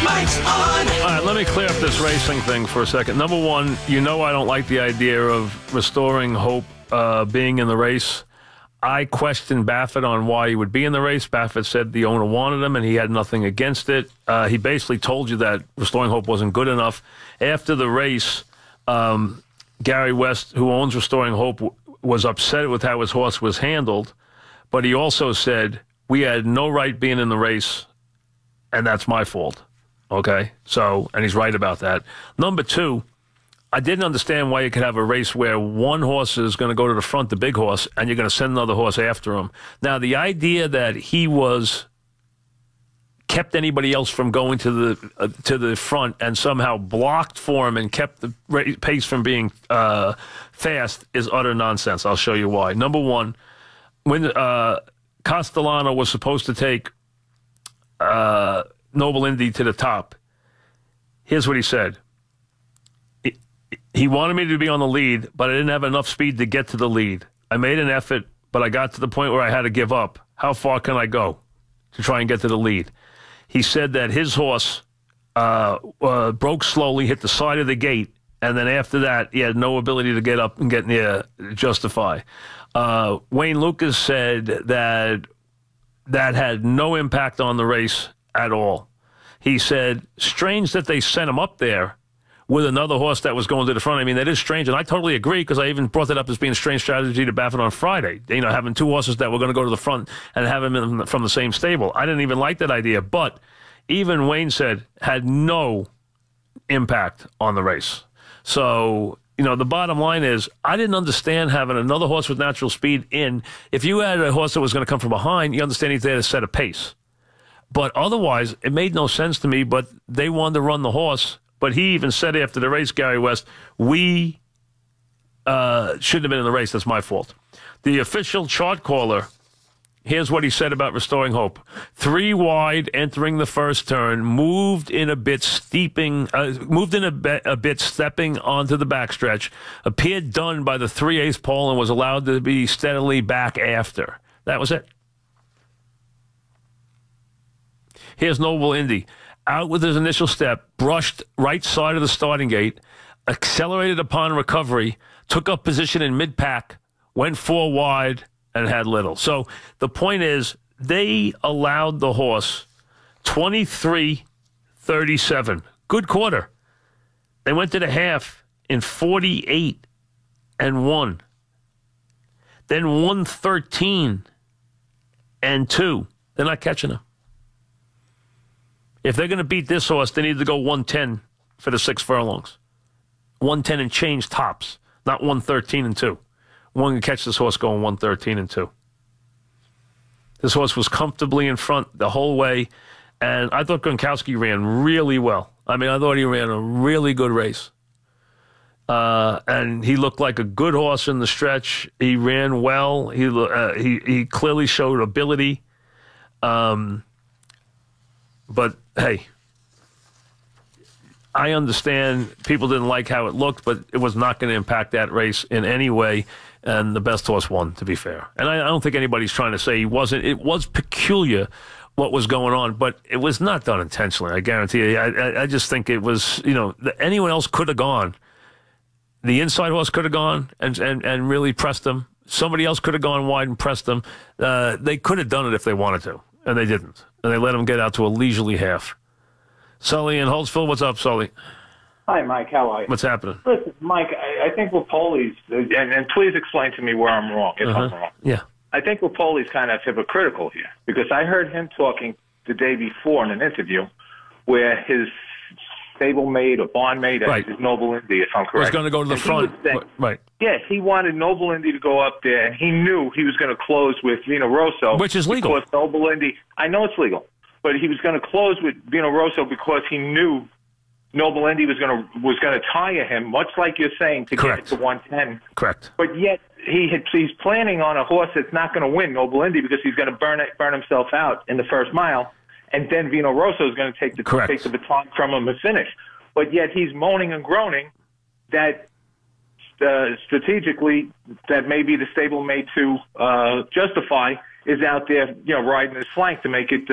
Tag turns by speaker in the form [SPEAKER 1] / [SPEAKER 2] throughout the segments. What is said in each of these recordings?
[SPEAKER 1] Mike's on.
[SPEAKER 2] All right, let me clear up this racing thing for a second. Number one, you know I don't like the idea of Restoring Hope being in the race. I questioned Baffert on why he would be in the race. Baffert said the owner wanted him, and he had nothing against it. He basically told you that Restoring Hope wasn't good enough. After the race, Gary West, who owns Restoring Hope, was upset with how his horse was handled, but he also said, we had no right being in the race, and that's my fault. Okay? So, and he's right about that. Number two, I didn't understand why you could have a race where one horse is going to go to the front, the big horse, and you're going to send another horse after him. Now, the idea that he kept anybody else from going to the front and somehow blocked for him and kept the pace from being fast is utter nonsense. I'll show you why. Number one, when Castellano was supposed to take Noble Indy to the top, here's what he said. He wanted me to be on the lead, but I didn't have enough speed to get to the lead. I made an effort, but I got to the point where I had to give up. How far can I go to try and get to the lead? He said that his horse broke slowly, hit the side of the gate, and then after that, he had no ability to get up and get near Justify. Wayne Lucas said that had no impact on the race at all. He said, strange that they sent him up there with another horse that was going to the front. I mean, that is strange, and I totally agree because I even brought that up as being a strange strategy to Baffert on Friday. You know, having two horses that were going to go to the front and have him from the same stable. I didn't even like that idea, but even Wayne said had no impact on the race. So, you know, the bottom line is I didn't understand having another horse with natural speed in. If you had a horse that was going to come from behind, you understand he's there to set a pace. But otherwise, it made no sense to me, but they wanted to run the horse. But he even said after the race, Gary West, we shouldn't have been in the race. That's my fault. The official chart caller, here's what he said about Restoring Hope. 3 wide entering the first turn, moved in a bit, stepping onto the backstretch, appeared done by the 3/8 pole and was allowed to be steadily back after. That was it. Here's Noble Indy. Out with his initial step, brushed right side of the starting gate, accelerated upon recovery, took up position in mid-pack, went 4 wide, and had little. So the point is they allowed the horse 23-37. Good quarter. They went to the half in 48-1. Then 113-2. They're not catching him. If they're going to beat this horse, they need to go 110 for the 6 furlongs. 110 and change tops, not 113-2. One can catch this horse going 113-2. This horse was comfortably in front the whole way, and I thought Gronkowski ran really well. I mean, I thought he ran a really good race. And he looked like a good horse in the stretch. He ran well. He clearly showed ability. But, hey, I understand people didn't like how it looked, but it was not going to impact that race in any way, and the best horse won, to be fair. And I don't think anybody's trying to say he wasn't. It was peculiar what was going on, but it was not done intentionally, I guarantee you. I just think it was, you know, anyone else could have gone. The inside horse could have gone and really pressed them. Somebody else could have gone wide and pressed them. They could have done it if they wanted to, and they didn't. And they let him get out to a leisurely half. Sully in Holtzville, what's up, Sully?
[SPEAKER 3] Hi, Mike. How are you?
[SPEAKER 2] What's happening?
[SPEAKER 3] Listen, Mike, I think Rapoli's, and please explain to me where I'm wrong, if I'm wrong.
[SPEAKER 2] Yeah.
[SPEAKER 3] I think Rapoli's kind of hypocritical here, because I heard him talking the day before in an interview where his stablemate or barnmate,
[SPEAKER 2] right,
[SPEAKER 3] his Noble Indy, if I'm correct,
[SPEAKER 2] was going to go to the front. Right.
[SPEAKER 3] Yes, he wanted Noble Indy to go up there, and he knew he was going to close with Vino Rosso.
[SPEAKER 2] Which is legal.
[SPEAKER 3] Because Noble Indy, I know it's legal, but he was going to close with Vino Rosso because he knew Noble Indy was going to tire him, much like you're saying, to
[SPEAKER 2] Correct.
[SPEAKER 3] get to 110.
[SPEAKER 2] Correct.
[SPEAKER 3] But yet he's planning on a horse that's not going to win, Noble Indy, because he's going to burn himself out in the first mile, and then Vino Rosso is going to take the baton from him and finish. But yet he's moaning and groaning that strategically that maybe the stablemate to Justify is out there, you know, riding his flank to make it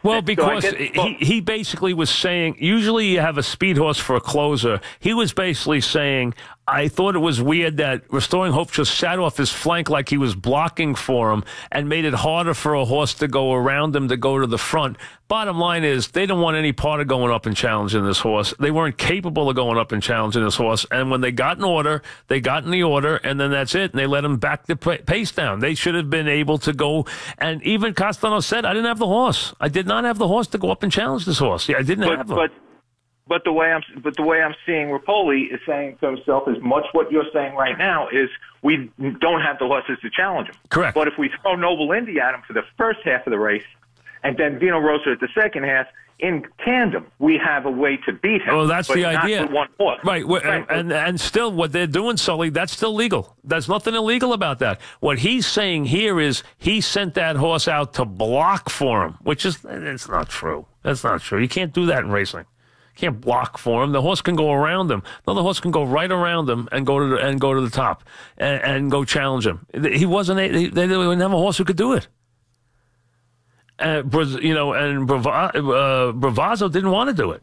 [SPEAKER 2] Well, because he basically was saying, usually you have a speed horse for a closer. He was basically saying, I thought it was weird that Restoring Hope just sat off his flank like he was blocking for him and made it harder for a horse to go around him to go to the front. Bottom line is they don't want any part of going up and challenging this horse. They weren't capable of going up and challenging this horse. And when they got in order, they got in the order, and then that's it. And they let him back the pace down. They should have been able to go. And even Castano said, I didn't have the horse. I did not have the horse to go up and challenge this horse. Yeah, I didn't have him.
[SPEAKER 3] But the way I'm seeing Rapoli is saying to himself as much what you're saying right now is we don't have the horses to challenge him.
[SPEAKER 2] Correct.
[SPEAKER 3] But if we throw Noble Indy at him for the first half of the race, and then Vino Rosso at the second half, in tandem, we have a way to beat him.
[SPEAKER 2] Well, that's the idea.
[SPEAKER 3] Not with one horse.
[SPEAKER 2] Right. And still, what they're doing, Sully, that's still legal. There's nothing illegal about that. What he's saying here is he sent that horse out to block for him, which is, it's not true. That's not true. You can't do that in racing. Can't block for him. The horse can go around him. Another horse can go right around him and go to the top and go challenge him. He wasn't. They didn't have a horse who could do it. And Bravazzo didn't want to do it.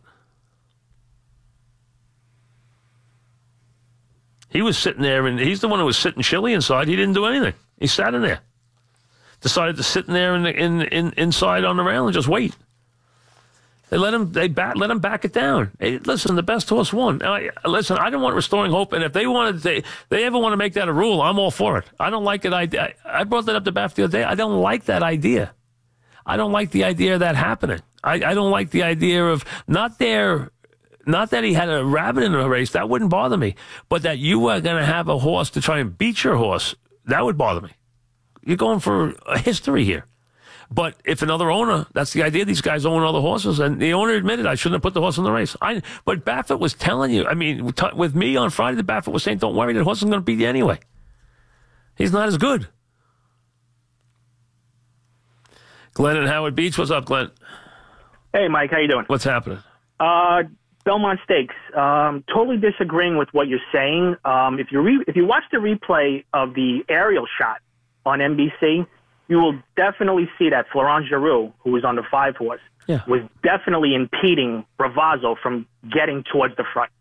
[SPEAKER 2] He was sitting there, and he's the one who was sitting chilly inside. He didn't do anything. He sat in there. Decided to sit in there inside on the rail and just wait. They let him back it down. Hey, listen, the best horse won. Listen, I don't want Restoring Hope, and if they ever want to make that a rule, I'm all for it. I don't like it. I brought that up to Baff the other day. I don't like that idea. I don't like the idea of that happening. I don't like the idea of not that he had a rabbit in a race, that wouldn't bother me, but that you are going to have a horse to try and beat your horse, that would bother me. You're going for a history here. But if another owner, that's the idea, these guys own other horses, and the owner admitted, I shouldn't have put the horse in the race. But Baffert was telling you, I mean, with me on Friday, the Baffert was saying, don't worry, the horse is going to beat you anyway. He's not as good. Glenn and Howard Beach, what's up, Glenn?
[SPEAKER 1] Hey, Mike, how you doing?
[SPEAKER 2] What's happening?
[SPEAKER 1] Belmont Stakes. Totally disagreeing with what you're saying. If you watch the replay of the aerial shot on NBC, you will definitely see that Florent Geroux, who was on the 5 horse, was definitely impeding Bravazzo from getting towards the front.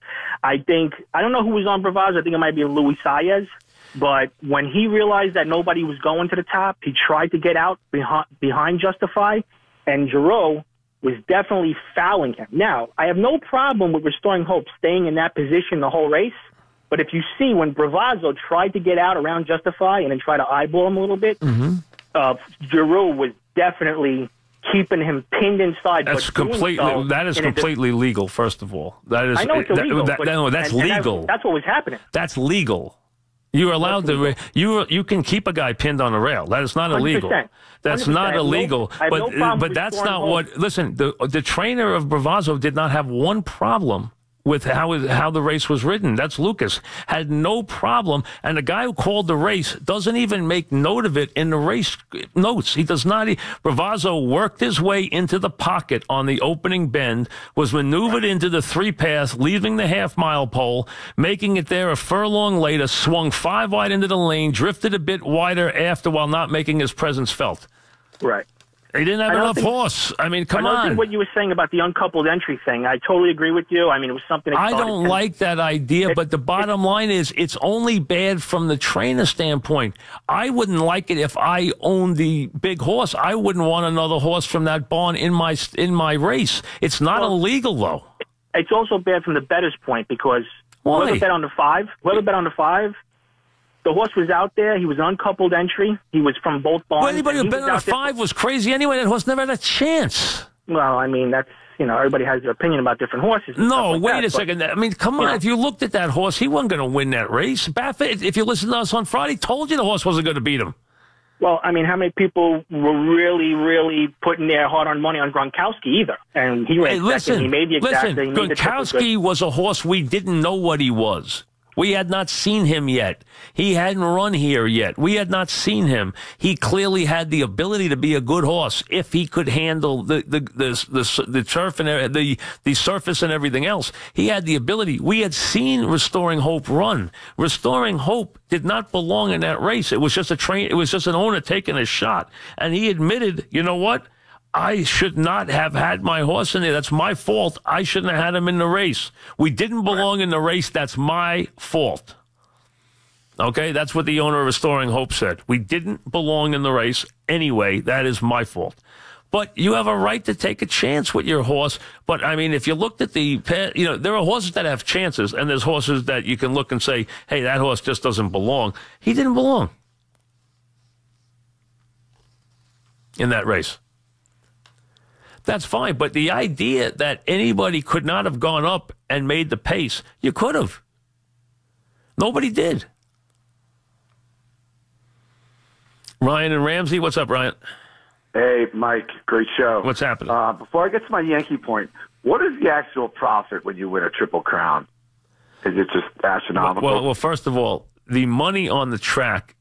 [SPEAKER 1] I don't know who was on Bravazzo. I think it might be Luis Saez. But when he realized that nobody was going to the top, he tried to get out behind Justify, and Geroux was definitely fouling him. Now, I have no problem with Restoring Hope staying in that position the whole race, but if you see when Bravazzo tried to get out around Justify and then try to eyeball him a little bit, Geroux was definitely keeping him pinned inside.
[SPEAKER 2] That's completely legal. First of all, that is.
[SPEAKER 1] I know it's illegal.
[SPEAKER 2] That's legal.
[SPEAKER 1] That's what was happening.
[SPEAKER 2] That's legal. You're allowed to. You can keep a guy pinned on a rail. That is not illegal. 100%. That's not illegal. But that's not what. Listen, the trainer of Bravazzo did not have one problem with how the race was ridden. That's Lucas. Had no problem. And the guy who called the race doesn't even make note of it in the race notes. He does not. Bravazzo worked his way into the pocket on the opening bend, was maneuvered into the 3-path, leaving the half-mile pole, making it there a furlong later, swung 5 wide into the lane, drifted a bit wider after while not making his presence felt.
[SPEAKER 1] Right.
[SPEAKER 2] He didn't have enough horse. I mean, come on.
[SPEAKER 1] I don't think what you were saying about the uncoupled entry thing, I totally agree with you. I mean, it was something
[SPEAKER 2] I don't like that idea, but the bottom line is it's only bad from the trainer standpoint. I wouldn't like it if I owned the big horse. I wouldn't want another horse from that barn in my race. It's not illegal, though.
[SPEAKER 1] It's also bad from the bettor's point because whoever bet on the 5, the horse was out there. He was an uncoupled entry. He was from both barns.
[SPEAKER 2] Well, anybody who bet on a 5 was crazy anyway. That horse never had a chance.
[SPEAKER 1] Well, I mean, that's, everybody has their opinion about different horses.
[SPEAKER 2] No, wait a second. I mean, come on. If you looked at that horse, he wasn't going to win that race. Baffert, if you listened to us on Friday, told you the horse wasn't going to beat him.
[SPEAKER 1] Well, I mean, how many people were really, really putting their hard-earned money on Gronkowski either? And he ran second. He made the exact thing.
[SPEAKER 2] Gronkowski was a horse we didn't know what he was. We had not seen him yet. He hadn't run here yet. We had not seen him. He clearly had the ability to be a good horse if he could handle the turf and the surface and everything else. He had the ability. We had seen Restoring Hope run. Restoring Hope did not belong in that race. It was just It was just an owner taking a shot, and he admitted, you know what? I should not have had my horse in there. That's my fault. I shouldn't have had him in the race. We didn't belong in the race. That's my fault. Okay, that's what the owner of Restoring Hope said. We didn't belong in the race anyway. That is my fault. But you have a right to take a chance with your horse. But, I mean, if you looked at there are horses that have chances, and there's horses that you can look and say, hey, that horse just doesn't belong. He didn't belong in that race. That's fine. But the idea that anybody could not have gone up and made the pace, you could have. Nobody did. Ryan and Ramsey, what's up, Ryan?
[SPEAKER 4] Hey, Mike, great show.
[SPEAKER 2] What's happening?
[SPEAKER 4] Before I get to my Yankee point, what is the actual profit when you win a Triple Crown? Is it just astronomical?
[SPEAKER 2] Well, first of all, the money on the track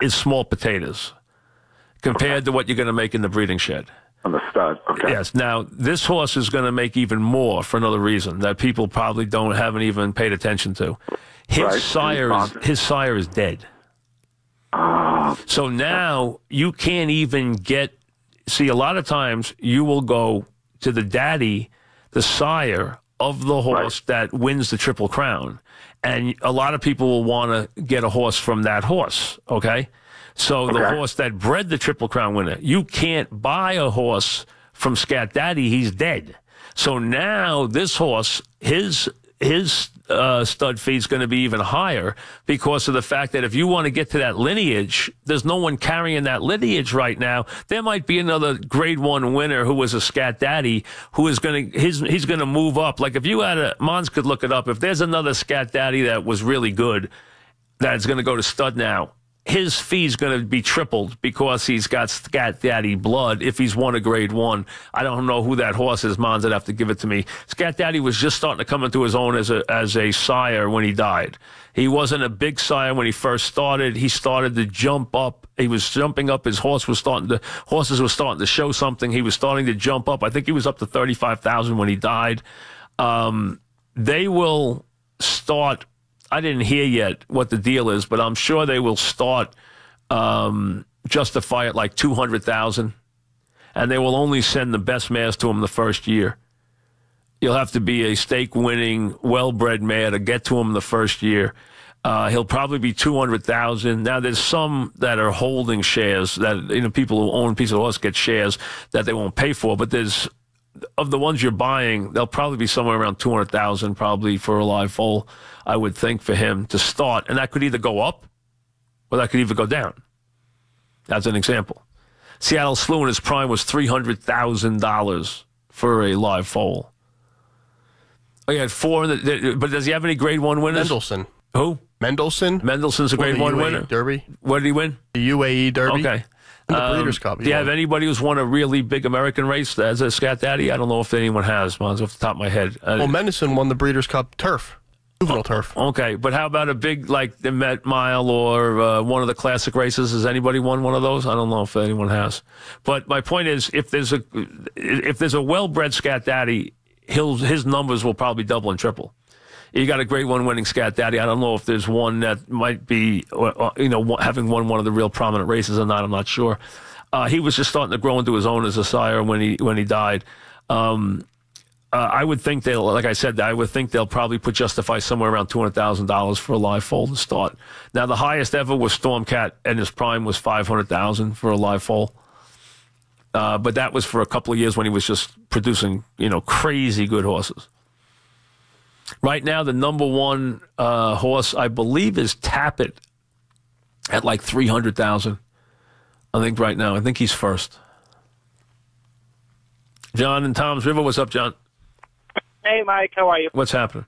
[SPEAKER 2] is small potatoes compared to what you're going to make in the breeding shed.
[SPEAKER 4] On the stud, okay.
[SPEAKER 2] Yes. Now, this horse is going to make even more for another reason that people probably haven't even paid attention to. His sire is dead. So now you can't even see, a lot of times you will go to the daddy, the sire of the horse that wins the Triple Crown. And a lot of people will want to get a horse from that horse, okay? So the horse that bred the Triple Crown winner, you can't buy a horse from Scat Daddy. He's dead. So now this horse, his stud fee is going to be even higher because of the fact that if you want to get to that lineage, there's no one carrying that lineage right now. There might be another Grade 1 winner who was a Scat Daddy who is going to he's going to move up. Like if you had Mons could look it up. If there's another Scat Daddy that was really good that's going to go to stud now, his fee's going to be tripled because he's got Scat Daddy blood if he's won a Grade 1. I don't know who that horse is. Mons would have to give it to me. Scat Daddy was just starting to come into his own as a sire when he died. He wasn't a big sire when he first started. He started to jump up. He was jumping up. His horses were starting to show something. He was starting to jump up. I think he was up to 35,000 when he died. They will start. I didn't hear yet what the deal is, but I'm sure they will start justify it like 200,000, and they will only send the best mares to him the first year. You'll have to be a stake-winning, well-bred mare to get to him the first year. He'll probably be 200,000. Now, there's some that are holding shares that people who own a piece of horse get shares that they won't pay for, but there's of the ones you're buying, they'll probably be somewhere around 200,000 probably for a live foal, I would think, for him to start. And that could either go up or that could even go down. That's an example. Seattle Slew in his prime was $300,000 for a live foal. Oh, he had 4, but does he have any Grade 1 winners?
[SPEAKER 5] Mendelssohn.
[SPEAKER 2] Who?
[SPEAKER 5] Mendelssohn's
[SPEAKER 2] a Grade 1 winner.
[SPEAKER 5] Derby.
[SPEAKER 2] What did he win?
[SPEAKER 5] The UAE Derby.
[SPEAKER 2] Okay.
[SPEAKER 5] And the Breeders' Cup.
[SPEAKER 2] Do you have anybody who's won a really big American race as a Scat Daddy? I don't know if anyone has, off the top of my head.
[SPEAKER 5] Well, Mendelssohn won the Breeders' Cup turf, juvenile turf.
[SPEAKER 2] Okay, but how about a big, like the Met Mile or one of the classic races? Has anybody won one of those? I don't know if anyone has. But my point is, if there's a well-bred Scat Daddy, his numbers will probably double and triple. You got a Grade 1 winning Scat Daddy. I don't know if there's one that might be, having won one of the real prominent races or not. I'm not sure. He was just starting to grow into his own as a sire when he died. I would think they'll probably put Justify somewhere around $200,000 for a live foal to start. Now, the highest ever was Stormcat, and his prime was $500,000 for a live foal. But that was for a couple of years when he was just producing, crazy good horses. Right now, the number one horse, I believe, is Tappet at like 300,000. I think right now. I think he's first. John in Tom's River. What's up, John?
[SPEAKER 6] Hey, Mike. How are you?
[SPEAKER 2] What's happening?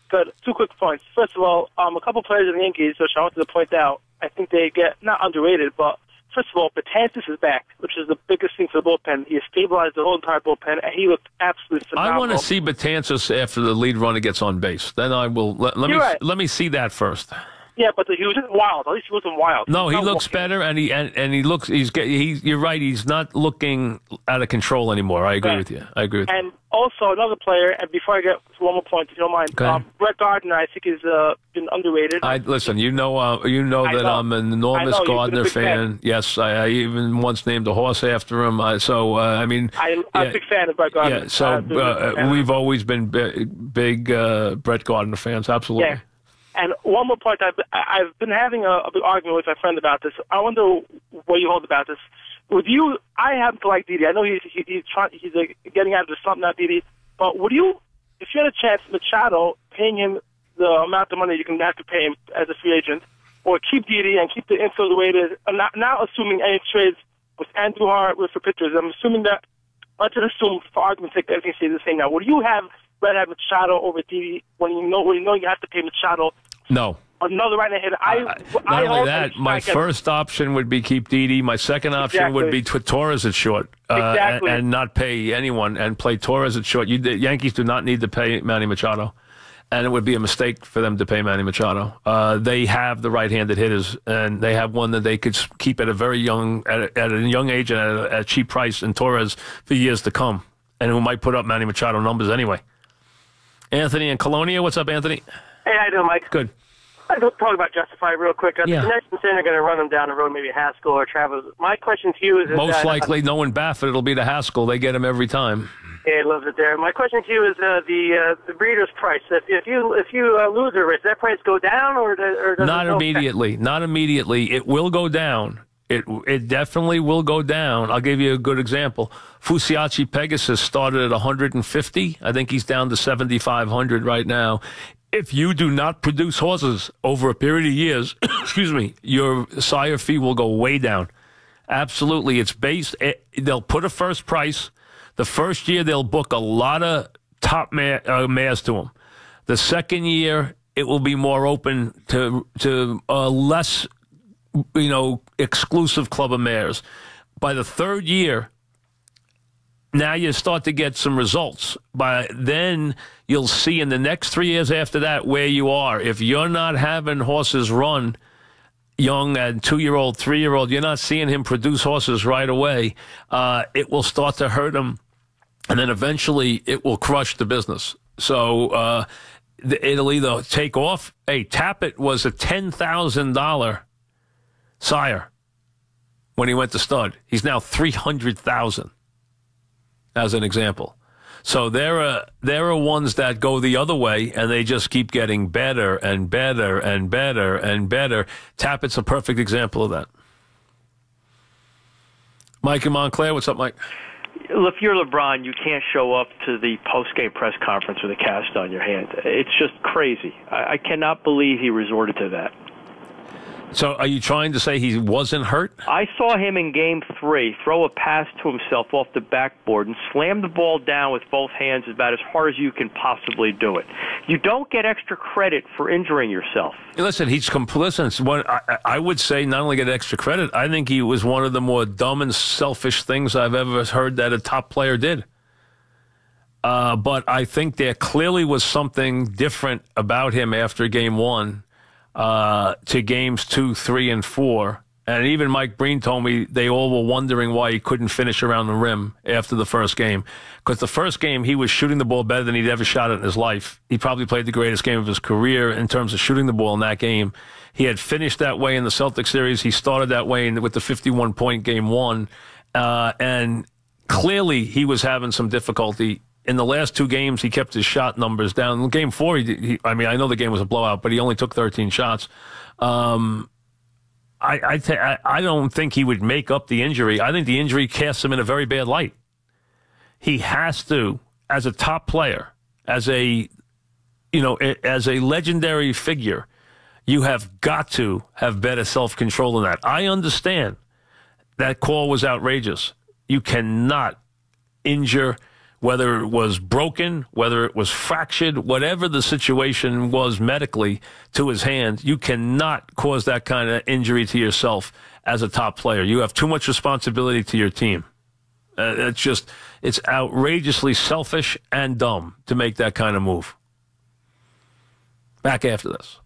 [SPEAKER 6] Good. 2 quick points. First of all, a couple players in the Yankees, which I wanted to point out, I think they get not underrated, but first of all, Betances is back, which is the biggest thing for the bullpen. He has stabilized the whole entire bullpen, and he looked absolutely phenomenal.
[SPEAKER 2] I want to see Betances after the lead runner gets on base. Then I will let me see that first.
[SPEAKER 6] Yeah, but he was just wild. At least he wasn't wild.
[SPEAKER 2] No, he looks better, and he looks. You're right. He's not looking out of control anymore. I agree with you.
[SPEAKER 6] And also another player. And before I get to one more point, if you don't mind, Brett Gardner, I think, has been underrated.
[SPEAKER 2] Listen. You know that I'm an enormous Gardner fan. Yes, I even once named a horse after him. I'm a big fan of Brett Gardner. Yeah. So we've always been big Brett Gardner fans. Absolutely.
[SPEAKER 6] Yeah. And one more point, I've been having a big argument with my friend about this. I wonder what you hold about this. With you, I happen to like Didi. I know he's getting out of the slump now, Didi. But would you, if you had a chance, Machado, paying him the amount of money you can have to pay him as a free agent, or keep Didi and keep the infield the way it is, not assuming any trades with Andrew Hart for pitchers. I'm assuming that, let's just assume for argument's sake that everything stays the same now. Would you rather have Machado over Didi when you know you have to pay Machado?
[SPEAKER 2] No.
[SPEAKER 6] Another right hitter.
[SPEAKER 2] Not only that, my first option would be keep Didi. My second option would be Torres at short, and not pay anyone and play Torres at short. The Yankees do not need to pay Manny Machado, and it would be a mistake for them to pay Manny Machado. They have the right-handed hitters, and they have one that they could keep at a young age and at a cheap price in Torres for years to come, and who might put up Manny Machado numbers anyway. Anthony in Colonia, what's up, Anthony?
[SPEAKER 7] Hey, how you doing, Mike?
[SPEAKER 2] Good.
[SPEAKER 7] I'll talk about Justify real quick.
[SPEAKER 2] Yeah.
[SPEAKER 7] The next they're going to run them down the road, maybe Haskell or Travis. My question to you is
[SPEAKER 2] most likely, knowing Baffert, it'll be the Haskell. They get him every time.
[SPEAKER 7] Yeah, he loves it there. My question to you is the breeder's price. If you lose a race, that price go down or does
[SPEAKER 2] not immediately? Not immediately. It will go down. It definitely will go down. I'll give you a good example. Fusiachi Pegasus started at 150. I think he's down to 7,500 right now. If you do not produce horses over a period of years, excuse me, your sire fee will go way down. Absolutely. It's based, they'll put a first price. The first year, they'll book a lot of top mares to them. The second year, it will be more open to less, exclusive club of mares. By the third year, now you start to get some results. By then, you'll see in the next 3 years after that where you are. If you're not having horses run young and 2-year-old, 3-year-old, you're not seeing him produce horses right away, it will start to hurt him. And then eventually it will crush the business. So it'll either take off. Hey, Tappet was a $10,000 sire when he went to stud. He's now $300,000. As an example. So there are ones that go the other way, and they just keep getting better and better and better and better. Tappett's a perfect example of that. Mike in Montclair, what's up, Mike?
[SPEAKER 8] If you're LeBron, you can't show up to the post-game press conference with a cast on your hand. It's just crazy. I cannot believe he resorted to that.
[SPEAKER 2] So are you trying to say he wasn't hurt?
[SPEAKER 8] I saw him in Game 3 throw a pass to himself off the backboard and slam the ball down with both hands about as hard as you can possibly do it. You don't get extra credit for injuring yourself.
[SPEAKER 2] Listen, he's complicit. I would say not only get extra credit, I think he was one of the more dumb and selfish things I've ever heard that a top player did. But I think there clearly was something different about him after Game 1. To games 2, 3, and 4. And even Mike Breen told me they all were wondering why he couldn't finish around the rim after the first game. Because the first game, he was shooting the ball better than he'd ever shot it in his life. He probably played the greatest game of his career in terms of shooting the ball in that game. He had finished that way in the Celtics series. He started that way with the 51-point Game 1. And clearly, he was having some difficulty. In the last 2 games, he kept his shot numbers down. In Game 4, I know the game was a blowout, but he only took 13 shots. I don't think he would make up the injury. I think the injury casts him in a very bad light. He has to, as a top player, as a legendary figure, you have got to have better self-control than that. I understand that call was outrageous. You cannot injure, whether it was broken, whether it was fractured, whatever the situation was medically to his hand, you cannot cause that kind of injury to yourself as a top player. You have too much responsibility to your team. It's outrageously selfish and dumb to make that kind of move. Back after this.